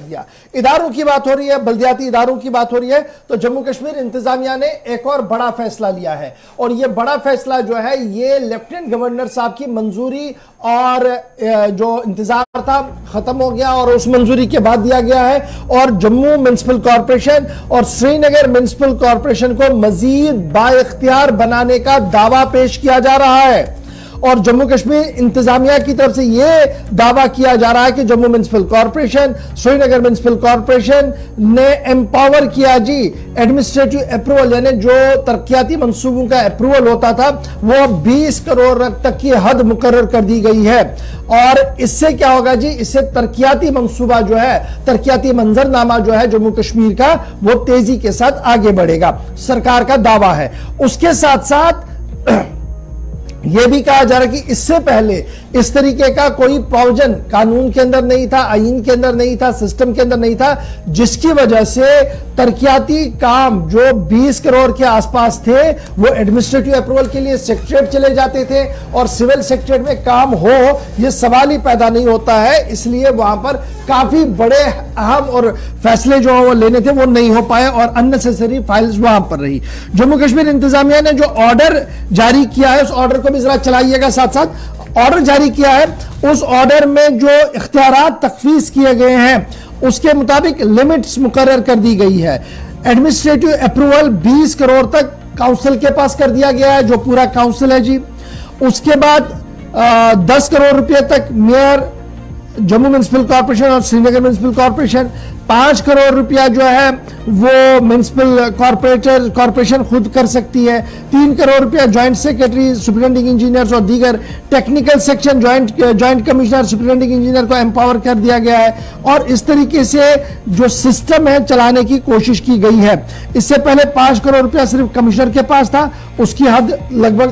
दिया। इदारों की बात हो रही है, बल्दियाती इदारों की बात हो रही है, तो जम्मू कश्मीर इंतजामिया ने एक और बड़ा फैसला लिया है, और यह बड़ा फैसला जो है ये लेफ्टिनेंट गवर्नर साहब की मंजूरी और जो इंतजार था खत्म हो गया और उस मंजूरी के बाद दिया गया है, और जम्मू म्युनिसिपल कॉर्पोरेशन और श्रीनगर म्युनिसिपल कॉर्पोरेशन को मजीद बाइख्तियार बनाने का दावा पेश किया जा रहा है। और जम्मू कश्मीर इंतजामिया की तरफ से यह दावा किया जा रहा है कि Jammu municipal corporation, Srinagar municipal corporation ने एम्पावर किया जी एडमिनिस्ट्रेटिव अप्रूवल, यानी जो तरक्याती मंसूबों का अप्रूवल होता था वो 20 करोड़ तक की हद मुकर्रर कर दी गई है। और इससे क्या होगा जी, इससे तरक्याती मंसूबा जो है, तरक्याती मंजरनामा जो है जम्मू कश्मीर का, वो तेजी के साथ आगे बढ़ेगा, सरकार का दावा है। उसके साथ साथ यह भी कहा जा रहा है कि इससे पहले इस तरीके का कोई प्रोविजन कानून के अंदर नहीं था, आईन के अंदर नहीं था, सिस्टम के अंदर नहीं था, जिसकी वजह से तरक्याती काम जो 20 करोड़ के आसपास थे वो एडमिनिस्ट्रेटिव अप्रूवल के लिए सेक्रेटरीट चले जाते थे, और सिविल सेक्रेटरीट में काम हो यह सवाल ही पैदा नहीं होता है। इसलिए वहां पर काफी बड़े अहम और फैसले जो वो लेने थे वो नहीं हो पाए, और अननेसेसरी फाइल्स वहां पर रही। जम्मू कश्मीर इंतजामिया ने जो ऑर्डर जारी किया है, उस ऑर्डर को भी जरा चलाइएगा, साथ साथ ऑर्डर जारी किया है, उस ऑर्डर में जो इख्तियारात तखफीज किए गए हैं उसके मुताबिक लिमिट्स मुकर्रर कर दी गई है। एडमिनिस्ट्रेटिव अप्रूवल 20 करोड़ तक काउंसिल के पास कर दिया गया है, जो पूरा काउंसिल है जी। उसके बाद 10 करोड़ रुपए तक मेयर, जम्मू म्युनिसिपल कॉर्पोरेशन और श्रीनगर म्युनिसिपल कॉर्पोरेशन, 5 करोड़ रुपया जो है वो म्युनिसिपल कॉर्पोरेशन खुद कर सकती है, 3 करोड़ रुपया ज्वाइंट सेक्रेटरी, सुपरिटेंडिंग इंजीनियर्स और दीगर technical section joint commissioner, superintending engineer को एम्पावर कर दिया गया है। और इस तरीके से जो सिस्टम है चलाने की कोशिश की गई है। इससे पहले 5 करोड़ रुपया सिर्फ कमिश्नर के पास था, उसकी हद लगभग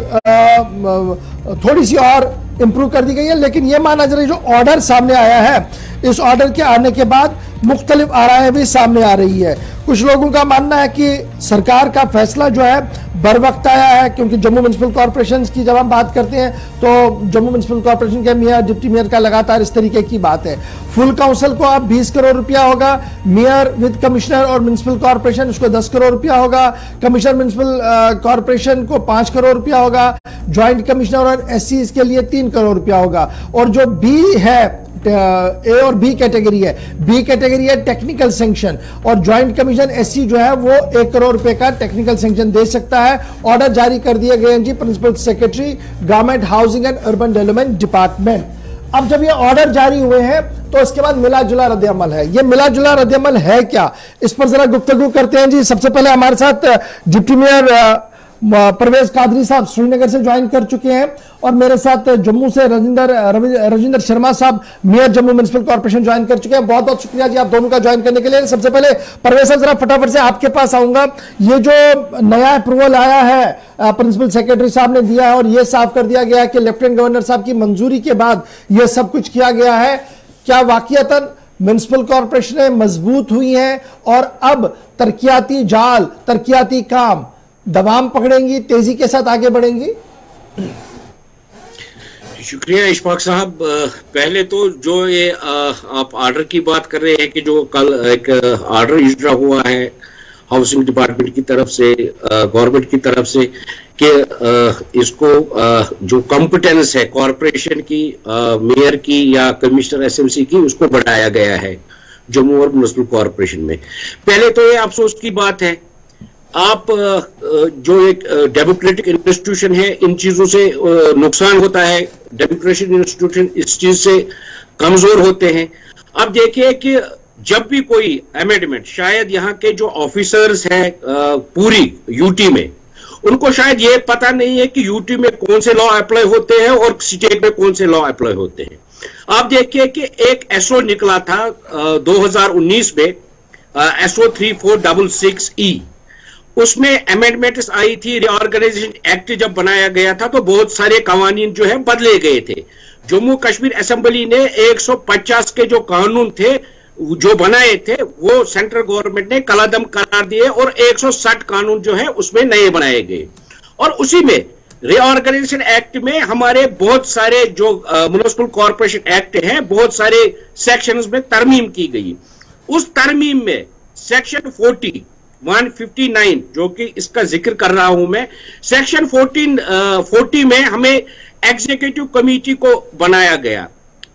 थोड़ी सी और इंप्रूव कर दी गई है। लेकिन यह माना जा रहा है जो ऑर्डर सामने आया है, इस ऑर्डर के आने के बाद मुख्तलिफ आराएं भी सामने आ रही है। कुछ लोगों का मानना है कि सरकार का फैसला जो है बर वक्त आया है, क्योंकि जम्मू म्युनिसिपल कॉर्पोरेशन की जब हम बात करते हैं तो जम्मू म्युनिसिपल कॉर्पोरेशन के मेयर, डिप्टी मेयर का लगातार इस तरीके की बात है। फुल काउंसिल को अब 20 करोड़ रुपया होगा, मेयर विद कमिश्नर और म्युनिसिपल कॉर्पोरेशन उसको 10 करोड़ रुपया होगा, कमिश्नर म्युनिसिपल कॉर्पोरेशन को 5 करोड़ रुपया होगा, ज्वाइंट कमिश्नर और एससी के लिए 3 करोड़ रुपया होगा। और जो बी है, ए और बी कैटेगरी है, बी कैटेगरी है टेक्निकल सैंक्शन, और ज्वाइंट कमीशन एससी जो है वो 1 करोड़ रुपए का टेक्निकल सैंक्शन दे सकता है। ऑर्डर जारी कर दिए गए हैं जी principal secretary, government housing and urban development department. अब जब ये ऑर्डर जारी हुए हैं तो इसके बाद मिला जुला रद्द-ए-अमल है। ये मिला जुला रद्द-ए-अमल है क्या, इस पर जरा गुफ्तगू करते हैं जी। सबसे पहले हमारे साथ डिप्टी मेयर परवेज कादरी साहब श्रीनगर से ज्वाइन कर चुके हैं, और मेरे साथ जम्मू से रजिंदर शर्मा साहब mayor Jammu municipal corporation join कर चुके हैं। बहुत बहुत शुक्रिया जी आप दोनों का ज्वाइन करने के लिए। सबसे पहले परवेज साहब जरा फटाफट से आपके पास आऊंगा, ये जो नया अप्रूवल आया है प्रिंसिपल सेक्रेटरी साहब ने दिया है और ये साफ कर दिया गया है कि लेफ्टिनेंट गवर्नर साहब की मंजूरी के बाद ये सब कुछ किया गया है, क्या वाकईतन म्युनिसिपल कॉर्पोरेशन मजबूत हुई है और अब तरक्याती जाल, तरक्याती काम दवाम पकड़ेंगी, तेजी के साथ आगे बढ़ेंगी? शुक्रिया इशफाक साहब। पहले तो जो ये आप ऑर्डर की बात कर रहे हैं कि जो कल एक ऑर्डर इशू हुआ है हाउसिंग डिपार्टमेंट की तरफ से, गवर्नमेंट की तरफ से, कि इसको जो कॉम्पिटेंस है कॉरपोरेशन की, मेयर की या कमिश्नर एसएमसी की, उसको बढ़ाया गया है जम्मू और म्युनिसिपल कॉरपोरेशन में। पहले तो ये अफसोस की बात है, आप जो एक डेमोक्रेटिक इंस्टीट्यूशन है, इन चीजों से नुकसान होता है। डेमोक्रेटिक इंस्टीट्यूशन इस चीज से कमजोर होते हैं। अब देखिए कि जब भी कोई अमेंडमेंट, शायद यहाँ के जो ऑफिसर्स हैं पूरी यूटी में, उनको शायद ये पता नहीं है कि यूटी में कौन से लॉ अप्लाई होते हैं और स्टेट में कौन से लॉ अप्लाई होते हैं। आप देखिए कि एक एसओ निकला था 2019 में, एसओ 3466E, उसमें अमेंडमेंट्स आई थी। रिऑर्गेनाइजेशन एक्ट जब बनाया गया था तो बहुत सारे कानून जो है बदले गए थे। जम्मू कश्मीर असेंबली ने 150 के जो कानून थे जो बनाए थे वो सेंट्रल गवर्नमेंट ने कलादम करार दिए और 160 कानून जो है उसमें नए बनाए गए। और उसी में रिऑर्गेनाइजेशन एक्ट में हमारे बहुत सारे जो म्युनिसिपल कॉर्पोरेशन एक्ट हैं, बहुत सारे सेक्शंस में तरमीम की गई। उस तरमीम में सेक्शन 159 जो कि इसका जिक्र कर रहा हूं मैं, सेक्शन 40 में हमें एग्जीक्यूटिव कमेटी को बनाया गया।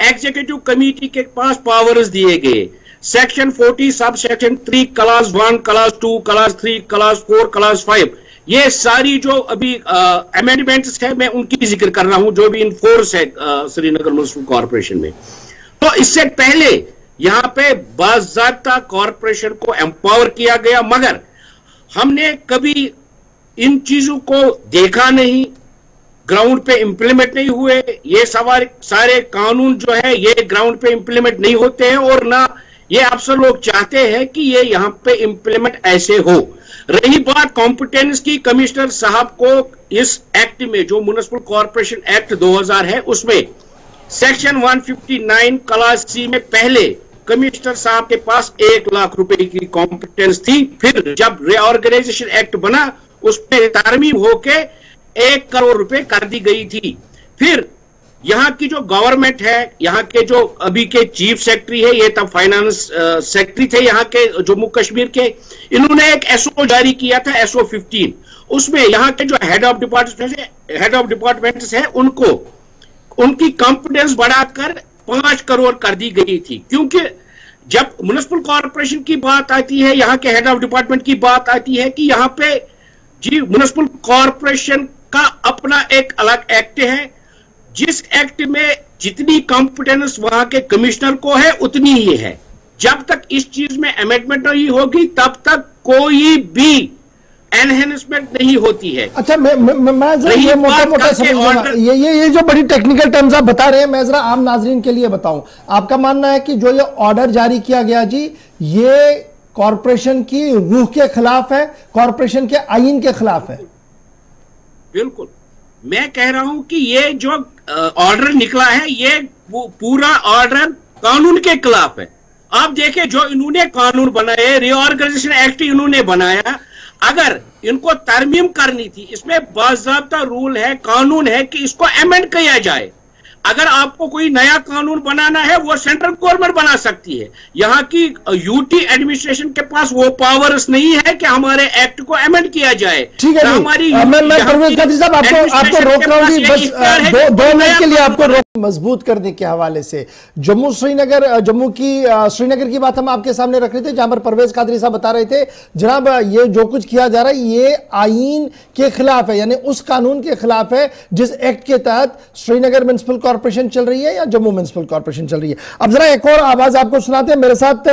एग्जीक्यूटिव कमेटी के पास पावर्स दिए गए। Section 40 sub section 3 class 1 class 2 class 3 class 4 class 5, ये सारी जो अभी अमेंडमेंट्स है मैं उनकी जिक्र कर रहा हूं जो भी इन फोर्स है श्रीनगर म्युनिसिपल कॉर्पोरेशन में। तो इससे पहले यहां पे बाज़ाब्ता कॉर्पोरेशन को एम्पावर किया गया, मगर हमने कभी इन चीजों को देखा नहीं, ग्राउंड पे इंप्लीमेंट नहीं हुए। ये सारे कानून जो है ये ग्राउंड पे इंप्लीमेंट नहीं होते हैं और ना ये अफसर लोग चाहते हैं कि ये यहां पे इंप्लीमेंट ऐसे हो। रही बात कॉम्पिटेंस की, कमिश्नर साहब को इस एक्ट में जो म्युनिसिपल कॉर्पोरेशन एक्ट 2000 है उसमें सेक्शन 159 क्लास सी में पहले कमिश्नर साहब के पास 1 लाख रुपए की कॉम्पिटेंस थी। फिर जब रीऑर्गेनाइजेशन एक्ट बना उसमें तरमीम होके 1 करोड़ रुपए कर दी गई थी। फिर यहां की जो गवर्नमेंट है, यहां के जो अभी के चीफ सेक्रेटरी है, ये तब फाइनेंस सेक्रेटरी थे यहां के जम्मू कश्मीर के, इन्होंने एक एसओ जारी किया था, SO 15। उसमें यहां के जो हेड ऑफ डिपार्टमेंट्स है उनको उनकी कॉम्पिटेंस बढ़ाकर 5 करोड़ कर दी गई थी। क्योंकि जब म्युनिसिपल कॉर्पोरेशन की बात आती है, यहां के हेड ऑफ डिपार्टमेंट की बात आती है कि यहां पे जी म्युनिसिपल कॉर्पोरेशन का अपना एक अलग एक्ट है, जिस एक्ट में जितनी कॉम्पिटेंस वहां के कमिश्नर को है उतनी ही है। जब तक इस चीज में अमेंडमेंट नहीं होगी तब तक कोई भी एनहेंसमेंट नहीं होती है। अच्छा, मैं ये मोटा समझ, ये जो बड़ी टेक्निकल टर्म्स आप बता रहे हैं, मैं जरा आम नाजरीन के लिए बताऊं। आपका मानना है कि जो ये ऑर्डर जारी किया गया जी, ये कॉर्पोरेशन की रूह के खिलाफ है, कॉर्पोरेशन के आईन के खिलाफ है? बिल्कुल, मैं कह रहा हूं कि ये जो ऑर्डर निकला है ये पूरा ऑर्डर कानून के खिलाफ है। आप देखिए जो इन्होंने कानून बनाए, रीऑर्गेनाइजेशन एक्ट इन्होंने बनाया, अगर इनको तरमीम करनी थी, इसमें बाज़ाब्ता रूल है, कानून है कि इसको अमेंड किया जाए। अगर आपको कोई नया कानून बनाना है वो सेंट्रल गवर्नमेंट बना सकती है। यहाँ की यूटी एडमिनिस्ट्रेशन के पास वो पावर्स नहीं है कि हमारे एक्ट को अमेंड किया जाए। ठीक है, हमारी मैं परवेज कादरी साहब आपको रोक रहा हूँ, बस 2 मिनट के लिए आपको रोक। मजबूत करने के हवाले से जम्मू की बात हम आपके सामने रख रहे थे, जहां पर परवेज कादरी साहब बता रहे थे जनाब ये जो कुछ किया जा रहा है ये आईन के खिलाफ है, यानी उस कानून के खिलाफ है जिस एक्ट के तहत श्रीनगर म्युनिसिपल कॉर्पोरेशन चल रही है या जम्मू म्युनिसिपल कॉर्पोरेशन चल रही है। अब जरा एक और आवाज आपको सुनाते हैं। मेरे साथ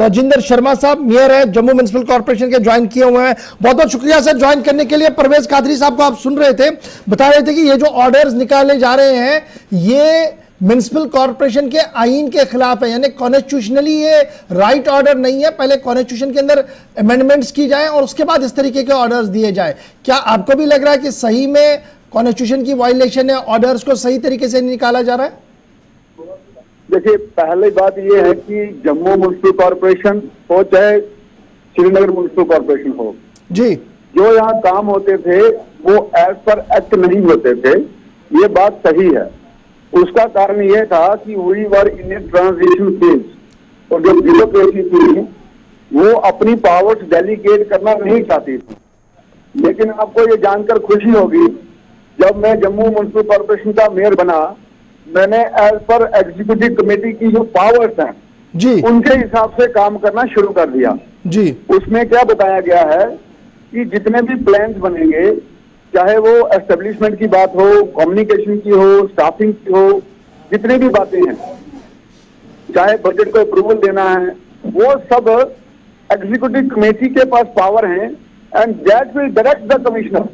राजिंदर शर्मा साहब मेयर है जम्मू म्युनिसिपल कॉर्पोरेशन के, ज्वाइन किए हुए हैं। बहुत बहुत शुक्रिया सर ज्वाइन करने के लिए। परवेज कादरी साहब को आप सुन रहे थे, बता रहे थे कि ये जो ऑर्डर्स निकाले जा रहे हैं ये म्युनिसिपल कॉर्पोरेशन के आईन के खिलाफ है, यानी कॉन्स्टिट्यूशनली ये राइट ऑर्डर नहीं है। पहले कॉन्स्टिट्यूशन के अंदर अमेंडमेंट्स की जाए और उसके बाद इस तरीके के ऑर्डर्स दिए जाए। क्या आपको भी लग रहा है कि सही में कॉन्स्टिट्यूशन की वायलेशन है, ऑर्डर्स को सही तरीके से निकाला जा रहा है? देखिए, पहली बात ये है कि जम्मू म्युनिसिपल कॉर्पोरेशन हो चाहे श्रीनगर म्युनिसिपल कॉर्पोरेशन हो जी, जो यहाँ काम होते थे वो एज पर एक्ट नहीं होते थे, ये बात सही है। उसका कारण यह था कि we were in a transition phase, और जो ब्यूरोक्रेसी थी वो अपनी पावर्स डेलीगेट करना नहीं चाहती थी। लेकिन आपको ये जानकर खुशी होगी, जब मैं जम्मू म्युनिसिपल कॉर्पोरेशन का मेयर बना, मैंने एज पर एग्जीक्यूटिव कमेटी की जो पावर्स हैं जी उनके हिसाब से काम करना शुरू कर दिया जी। उसमें क्या बताया गया है कि जितने भी प्लान्स बनेंगे, चाहे वो एस्टेब्लिशमेंट की बात हो, कम्युनिकेशन की हो, स्टाफिंग की हो, जितनी भी बातें हैं, चाहे बजट को अप्रूवल देना है, वो सब एग्जीक्यूटिव कमेटी के पास पावर है, and that will direct the commissioner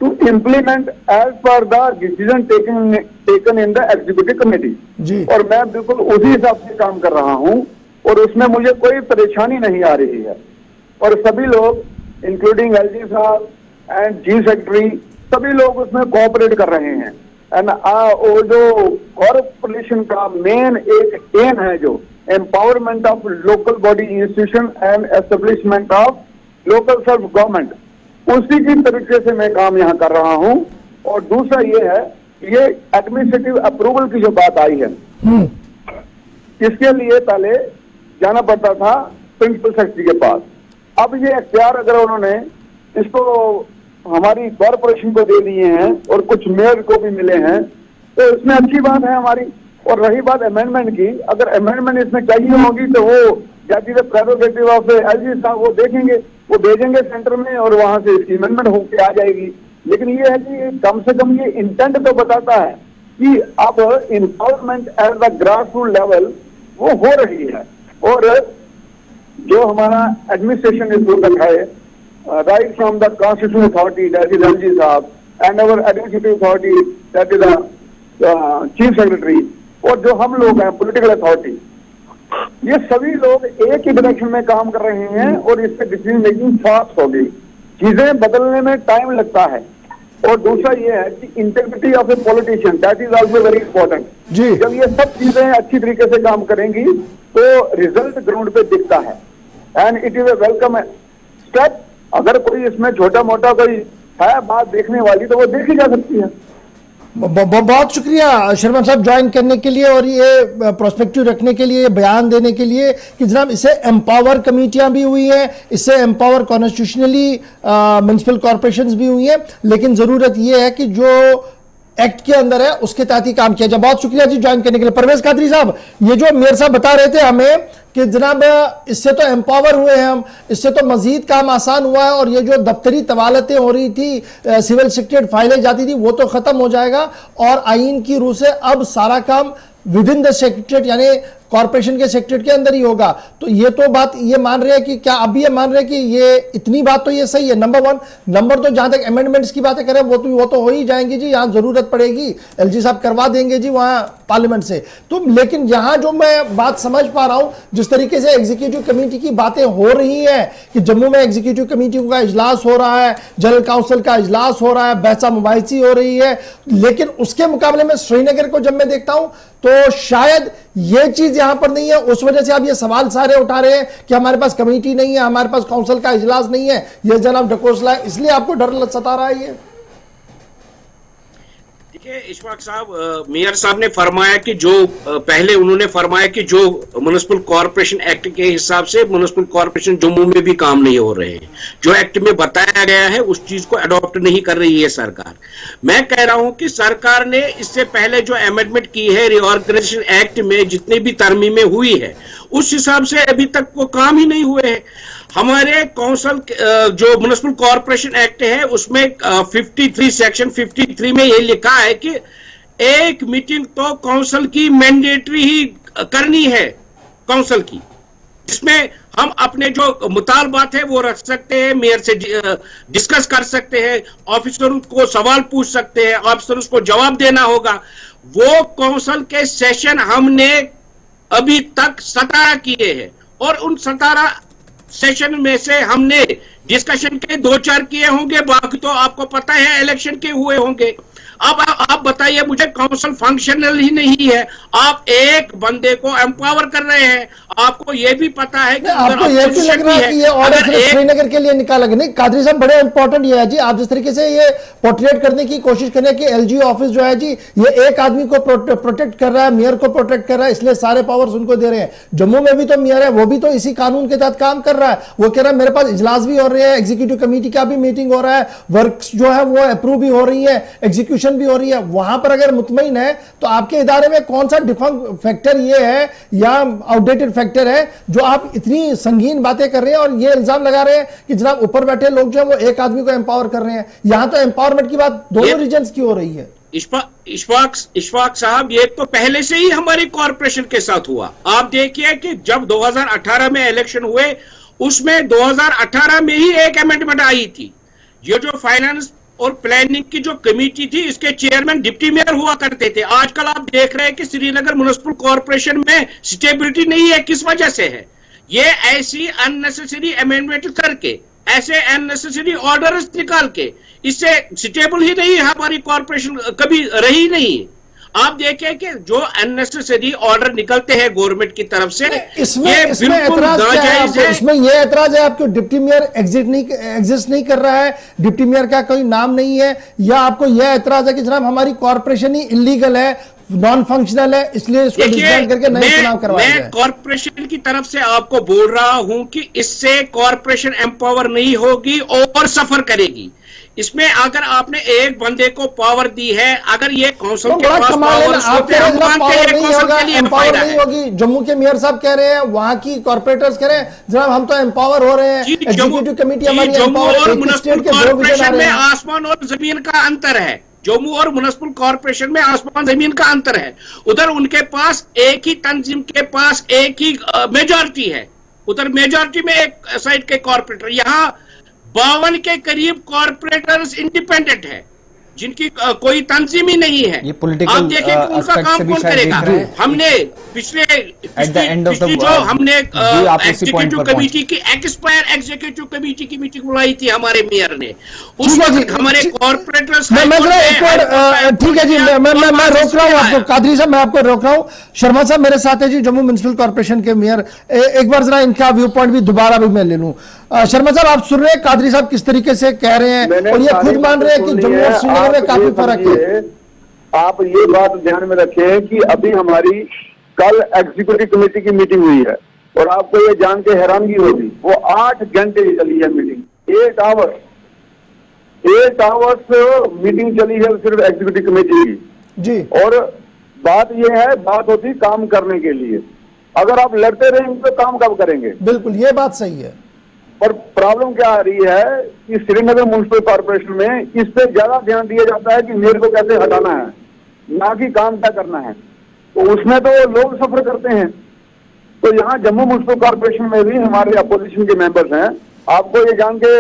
to implement as per the decision taken in the executive committee. और मैं बिल्कुल उसी हिसाब से काम कर रहा हूं और उसमें मुझे कोई परेशानी नहीं आ रही है। और सभी लोग इंक्लूडिंग LG साहब एंड चीफ सेक्रेटरी, सभी लोग उसमें कोऑपरेट कर रहे हैं। एंड वो जो कॉर्पोरेशन का मेन एक एम है, जो empowerment of local body institution and establishment of local self government, उसी की तरीके से मैं काम यहाँ कर रहा हूँ। और दूसरा ये है, ये एडमिनिस्ट्रेटिव अप्रूवल की जो बात आई है, इसके लिए पहले जाना पड़ता था प्रिंसिपल सेक्रेटरी के पास। अब ये अख्तियार अगर उन्होंने इसको हमारी कॉरपोरेशन को दे दिए हैं और कुछ मेयर को भी मिले हैं, तो इसमें अच्छी बात है हमारी। और रही बात अमेंडमेंट की, अगर अमेंडमेंट इसमें चाहिए होगी तो वो जाती है प्रेरोगेटिव ऑफ एलजी साहब, वो देखेंगे, वो भेजेंगे सेंटर में और वहां से इसकी अमेंडमेंट होकर आ जाएगी। लेकिन ये है कि कम से कम ये इंटेंट तो बताता है कि अब involvement at the grass root level वो हो रही है। और जो हमारा एडमिनिस्ट्रेशन इस रखा है, right from the constitutional authority that is LG साहब and our administrative authority that is the chief secretary, और जो हम लोग हैं पॉलिटिकल अथॉरिटी, ये सभी लोग एक ही डायरेक्शन में काम कर रहे हैं और इससे डिसीजन मेकिंग फास्ट होगी। चीजें बदलने में टाइम लगता है। और दूसरा ये है कि integrity of a politician that is also very important. जब ये सब चीजें अच्छी तरीके से काम करेंगी तो रिजल्ट ग्राउंड पे दिखता है and it is a welcome step. अगर कोई इसमें छोटा मोटा कोई है बात देखने वाली तो वो देखी जा सकती है। बहुत शुक्रिया शर्मा साहब ज्वाइन करने के लिए और ये प्रोस्पेक्टिव रखने के लिए, बयान देने के लिए कि जनाब इससे एम्पावर कमेटियां भी हुई हैं, इससे एम्पावर कॉन्स्टिट्यूशनली म्युनिसिपल कॉर्पोरेशंस भी हुई हैं, लेकिन जरूरत ये है कि जो एक्ट के अंदर है उसके तहत ही काम किया जाए। बहुत शुक्रिया जी ज्वाइन करने के लिए। परवेज कादरी साहब, ये जो मेयर साहब बता रहे थे हमें कि जनाब इससे तो एम्पावर हुए हैं हम, इससे तो मजीद काम आसान हुआ है और ये जो दफ्तरी तवालतें हो रही थी, सिविल सेक्रेटरी फाइलें जाती थी, वो तो खत्म हो जाएगा और आइन की रूह से अब सारा काम विद इन द सेक्रेटरीट यानी कॉर्पोरेशन के सेक्रेटरीट के अंदर ही होगा। तो ये तो बात ये मान रहे हैं कि क्या अब ये मान रहे हैं कि ये इतनी बात तो ये सही है, नंबर वन। नंबर दो, जहां तक अमेंडमेंट्स की बातें करें वो तो हो ही जाएंगी जी, यहां जरूरत पड़ेगी एलजी साहब करवा देंगे जी वहां पार्लियामेंट से। तो लेकिन यहां जो मैं बात समझ पा रहा हूं, जिस तरीके से एग्जीक्यूटिव कमेटी की बातें हो रही है कि जम्मू में एग्जीक्यूटिव कमेटी का इजलास हो रहा है, जनरल काउंसिल का इजलास हो रहा है, बहसा मुबाहिसी हो रही है, लेकिन उसके मुकाबले में श्रीनगर को जब मैं देखता हूं तो शायद ये चीज यहां पर नहीं है। उस वजह से आप ये सवाल सारे उठा रहे हैं कि हमारे पास कमेटी नहीं है, हमारे पास काउंसिल का इजलास नहीं है, ये जनाब ढकोसला है, इसलिए आपको डर सता रहा है। ये देखिए इशफाक साहब, मेयर साहब ने फरमाया कि जो पहले उन्होंने फरमाया कि जो म्युनिसिपल कॉर्पोरेशन एक्ट के हिसाब से म्युनिसिपल कॉर्पोरेशन जम्मू में भी काम नहीं हो रहे हैं, जो एक्ट में बताया गया है उस चीज को अडॉप्ट नहीं कर रही है सरकार। मैं कह रहा हूं कि सरकार ने इससे पहले जो अमेंडमेंट की है रिऑर्गेनाइजेशन एक्ट में, जितनी भी तरमीमें हुई है उस हिसाब से अभी तक वो काम ही नहीं हुए हैं। हमारे काउंसिल जो म्युनिसिपल कॉर्पोरेशन एक्ट है उसमें 53 सेक्शन 53 में ये लिखा है कि एक मीटिंग तो काउंसिल की मैंडेटरी ही करनी है काउंसिल की, जिसमें हम अपने जो मुतालबात है वो रख सकते हैं, मेयर से डिस्कस कर सकते हैं, ऑफिसर को सवाल पूछ सकते हैं, ऑफिसर उसको जवाब देना होगा। वो काउंसिल के सेशन हमने अभी तक 17 किए हैं और उन 17 सेशन में से हमने डिस्कशन के 2-4 किए होंगे, बाकी तो आपको पता है इलेक्शन के हुए होंगे। अब आप बताइए मुझे, काउंसिल फंक्शनल ही नहीं है, आप एक बंदे को एम्पावर कर रहे हैं, आपको ये भी पता है कि आपको ये भी लग रहा है कि ये ऑर्डर सिर्फ श्रीनगर के लिए निकाला गया। नहीं कादरी साहब, बड़े इंपॉर्टेंट ये है जी, आप जिस तरीके से ये पोर्ट्रेट करने की कोशिश करें कि एलजी ऑफिस जो है जी ये एक आदमी को प्रोटेक्ट कर रहा है, मेयर को प्रोटेक्ट कर रहा है, इसलिए सारे पावर्स उनको दे रहे हैं। जम्मू में भी तो मेयर है, वो भी तो इसी कानून के तहत काम कर रहा है। वो कह रहा है मेरे पास इजलास भी हो रहे हैं, एग्जीक्यूटिव कमेटी का भी मीटिंग हो रहा है, वर्क जो है वो अप्रूव भी हो रही है, एग्जीक्यूशन भी हो रही है। वहां पर अगर मुतमईन है तो आपके इदारे में कौन सा डिफंक्ट फैक्टर ये है या आउटडेटेड फैक्टर है जो आप इतनी संगीन बातें कर रहे हैं और ये इल्जाम लगा रहे हैं कि जनाब ऊपर बैठे लोग जो है वो एक आदमी को एम्पावर कर रहे हैं। यहां तो एम्पावरमेंट की बात दोनों रीजन्स की हो रही है। इशफाक साहब, ये तो पहले से ही हमारी कॉर्पोरेशन के साथ हुआ। आप देखिए कि जब 2018 में इलेक्शन हुए उसमें 2018 में ही एक अमेंडमेंट आई थी। ये जो फाइनेंस और प्लानिंग की जो कमेटी थी इसके चेयरमैन डिप्टी मेयर हुआ करते थे। आजकल आप देख रहे हैं कि श्रीनगर म्युनिसिपल कॉर्पोरेशन में स्टेबिलिटी नहीं है। किस वजह से है? ये ऐसी अननेसेसरी अमेंडमेंट करके, ऐसे अननेसेसरी ऑर्डर्स निकाल के, इससे स्टेबल ही नहीं हमारी कॉर्पोरेशन कभी रही नहीं। आप देखें कि जो अननेसेसरी ऑर्डर निकलते हैं गवर्नमेंट की तरफ से, इसमें एतराज क्या है? इसमें ये एतराज है आपको डिप्टी मेयर एग्जिस्ट नहीं कर रहा है, डिप्टी मेयर का कोई नाम नहीं है, या आपको यह एतराज है कि जनाब हमारी कॉर्पोरेशन ही इलीगल है, नॉन फंक्शनल है, इसलिए इसको डिसबैंड करके नए चुनाव करवाए जाए। मैं कॉर्पोरेशन की तरफ से आपको बोल रहा हूं कि इससे कॉर्पोरेशन एम्पावर नहीं होगी और सफर करेगी। इसमें अगर आपने एक बंदे को पावर दी है, अगर ये कौंसिल के पास पावर नहीं होगी। जम्मू के मेयर साहब कह रहे हैं, वहां की कॉर्पोरेटर्स कह रहे हैं जनाब हम तो एम्पावर हो रहे हैं, एग्जीक्यूटिव कमेटी हमारी जम्मू और म्युनिसिपल कॉर्पोरेशन में आसमान और जमीन का अंतर है। जम्मू और म्युनिसिपल कॉर्पोरेशन में आसमान जमीन का अंतर है। उधर उनके पास एक ही तंजीम के पास एक ही मेजॉरिटी है, उधर मेजॉरिटी में एक साइड के कॉर्पोरेटर, यहाँ 52 के करीब कॉर्पोरेटर्स इंडिपेंडेंट है जिनकी कोई तंजीम ही नहीं है। ये पॉलिटिकल आप देखिए कि उनका काम कौन करेगा। हमने पिछले जो हमने एग्जीक्यूटिव कमेटी की एक्सपायर एग्जीक्यूटिव कमेटी की मीटिंग बुलाई थी हमारे मेयर ने, उस वक्त हमारे कॉर्पोरेटर्स। ठीक है जी, मैं रोक रहा हूँ आपको, कादरी साहब मैं आपको रोक रहा हूँ। शर्मा साहब मेरे साथ है जी, जम्मू म्युनिसिपल कॉर्पोरेशन के मेयर, एक बार जरा इनका व्यू पॉइंट भी दोबारा भी मैं ले लूं। शर्मा साहब आप सुन रहे हैं कादरी साहब किस तरीके से कह रहे हैं, और ये खुद मान रहे हैं कि जम्मू और श्रीनगर में काफी फर्क है। आप ये बात ध्यान में रखें कि अभी हमारी कल एग्जीक्यूटिव कमेटी की मीटिंग हुई है, और आपको ये जान के हैरानगी होगी, वो 8 घंटे चली है मीटिंग, 8 आवर्स मीटिंग चली है सिर्फ एग्जीक्यूटिव कमेटी की जी। और बात ये है, बात होती काम करने के लिए, अगर आप लड़ते रहेंगे तो काम कब करेंगे। बिल्कुल ये बात सही है, पर प्रॉब्लम क्या आ रही है कि श्रीनगर म्युनिसिपल कॉर्पोरेशन में इस पे ज्यादा ध्यान दिया जाता है कि मेयर को कैसे हटाना है, ना कि काम क्या करना है। तो उसमें तो लोग सफर करते हैं। तो यहाँ जम्मू म्युनिसिपल कॉर्पोरेशन में भी हमारे अपोजिशन के मेंबर्स हैं। आपको ये जान के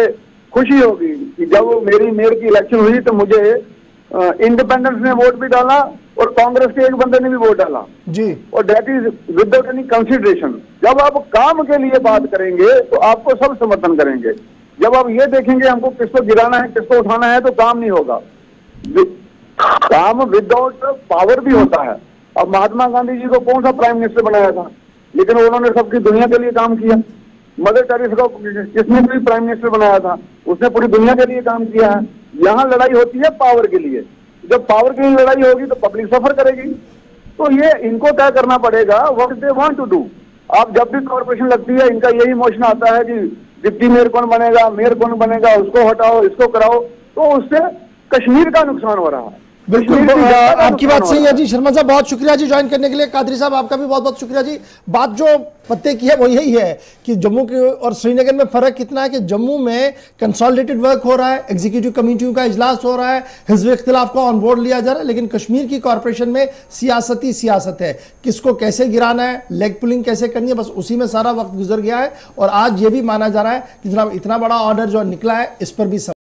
खुशी होगी कि जब मेरी मेयर की इलेक्शन हुई तो मुझे इंडिपेंडेंस ने वोट भी डाला और कांग्रेस के एक बंदे ने भी वोट डाला जी, और that is without any consideration. जब आप काम के लिए बात करेंगे तो आपको सब समर्थन करेंगे। जब आप ये देखेंगे हमको किसको गिराना है किसको उठाना है तो काम नहीं होगा। काम विदाउट पावर भी होता है। अब महात्मा गांधी जी को कौन सा प्राइम मिनिस्टर बनाया था, लेकिन उन्होंने सबकी दुनिया के लिए काम किया। मदर टेरेसा को किसने भी प्राइम मिनिस्टर बनाया था, उसने पूरी दुनिया के लिए काम किया है। यहाँ लड़ाई होती है पावर के लिए, जब पावर की लड़ाई होगी तो पब्लिक सफर करेगी। तो ये इनको तय करना पड़ेगा what they want to do. आप जब भी कॉर्पोरेशन लगती है इनका यही मोशन आता है कि डिप्टी मेयर कौन बनेगा, मेयर कौन बनेगा, उसको हटाओ इसको कराओ, तो उससे कश्मीर का नुकसान हो रहा है। बिल्कुल आपकी बात सही है जी। शर्मा साहब बहुत शुक्रिया जी ज्वाइन करने के लिए। कादरी साहब आपका भी बहुत बहुत शुक्रिया जी। बात जो पत्ते की है वो यही है कि जम्मू के और श्रीनगर में फर्क कितना है कि जम्मू में कंसोलिडेटेड वर्क हो रहा है, एग्जीक्यूटिव कमेटियों का इजलास हो रहा है, हिज़्ब इख्तिलाफ को ऑन बोर्ड लिया जा रहा है, लेकिन कश्मीर की कॉर्पोरेशन में सियासत है, किसको कैसे गिराना है, लेग पुलिंग कैसे करनी है, बस उसी में सारा वक्त गुजर गया है। और आज ये भी माना जा रहा है कि जनाब इतना बड़ा ऑर्डर जो निकला है इस पर भी